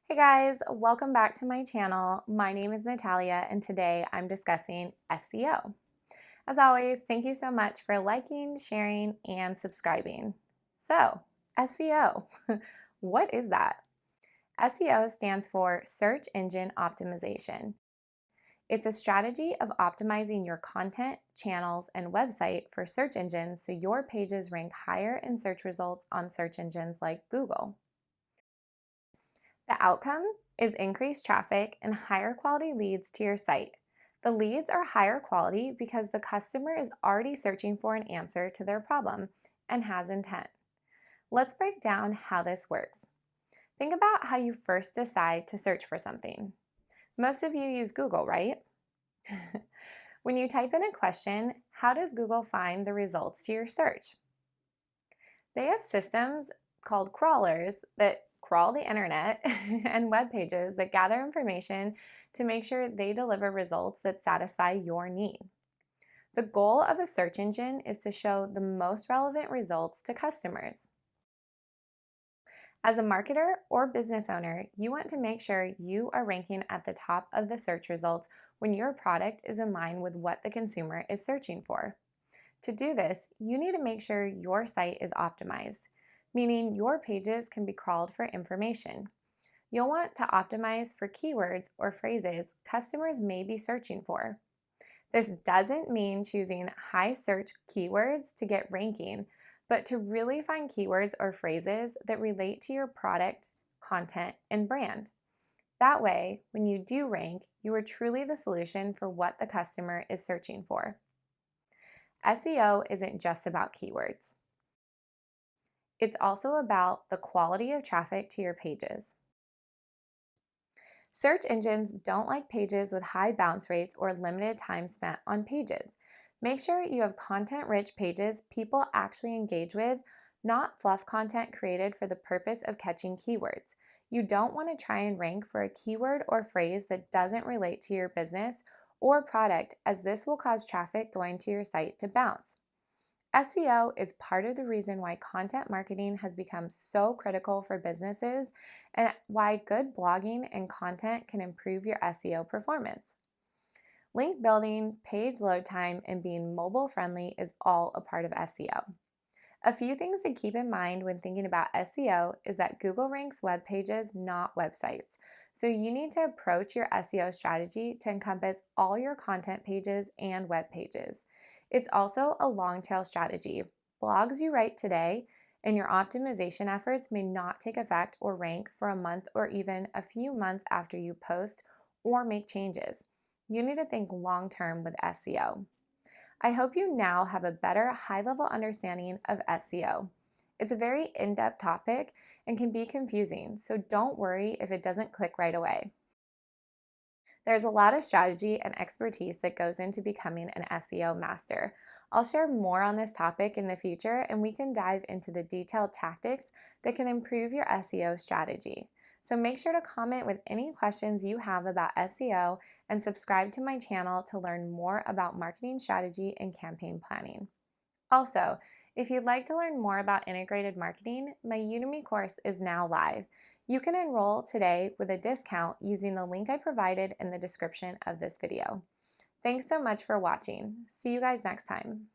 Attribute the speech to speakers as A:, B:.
A: Hey guys, welcome back to my channel. My name is Natalia and today I'm discussing SEO. As always, thank you so much for liking, sharing, and subscribing. So, SEO, what is that? SEO stands for Search Engine Optimization. It's a strategy of optimizing your content, channels, and website for search engines so your pages rank higher in search results on search engines like Google. The outcome is increased traffic and higher quality leads to your site. The leads are higher quality because the customer is already searching for an answer to their problem and has intent. Let's break down how this works. Think about how you first decide to search for something. Most of you use Google, right? When you type in a question, how does Google find the results to your search? They have systems called crawlers that crawl the internet and web pages that gather information to make sure they deliver results that satisfy your need. The goal of a search engine is to show the most relevant results to customers. As a marketer or business owner, you want to make sure you are ranking at the top of the search results when your product is in line with what the consumer is searching for. To do this, you need to make sure your site is optimized, meaning your pages can be crawled for information. You'll want to optimize for keywords or phrases customers may be searching for. This doesn't mean choosing high search keywords to get ranking, but to really find keywords or phrases that relate to your product, content, and brand. That way, when you do rank, you are truly the solution for what the customer is searching for. SEO isn't just about keywords. It's also about the quality of traffic to your pages. Search engines don't like pages with high bounce rates or limited time spent on pages. Make sure you have content-rich pages people actually engage with, not fluff content created for the purpose of catching keywords. You don't want to try and rank for a keyword or phrase that doesn't relate to your business or product, as this will cause traffic going to your site to bounce. SEO is part of the reason why content marketing has become so critical for businesses and why good blogging and content can improve your SEO performance. Link building, page load time, and being mobile friendly is all a part of SEO. A few things to keep in mind when thinking about SEO is that Google ranks web pages, not websites. So you need to approach your SEO strategy to encompass all your content pages and web pages. It's also a long tail strategy. Blogs you write today and your optimization efforts may not take effect or rank for a month or even a few months after you post or make changes. You need to think long term with SEO. I hope you now have a better high-level understanding of SEO. It's a very in-depth topic and can be confusing, so don't worry if it doesn't click right away. There's a lot of strategy and expertise that goes into becoming an SEO master. I'll share more on this topic in the future, and we can dive into the detailed tactics that can improve your SEO strategy. So make sure to comment with any questions you have about SEO and subscribe to my channel to learn more about marketing strategy and campaign planning. Also, if you'd like to learn more about integrated marketing, my Udemy course is now live. You can enroll today with a discount using the link I provided in the description of this video. Thanks so much for watching. See you guys next time.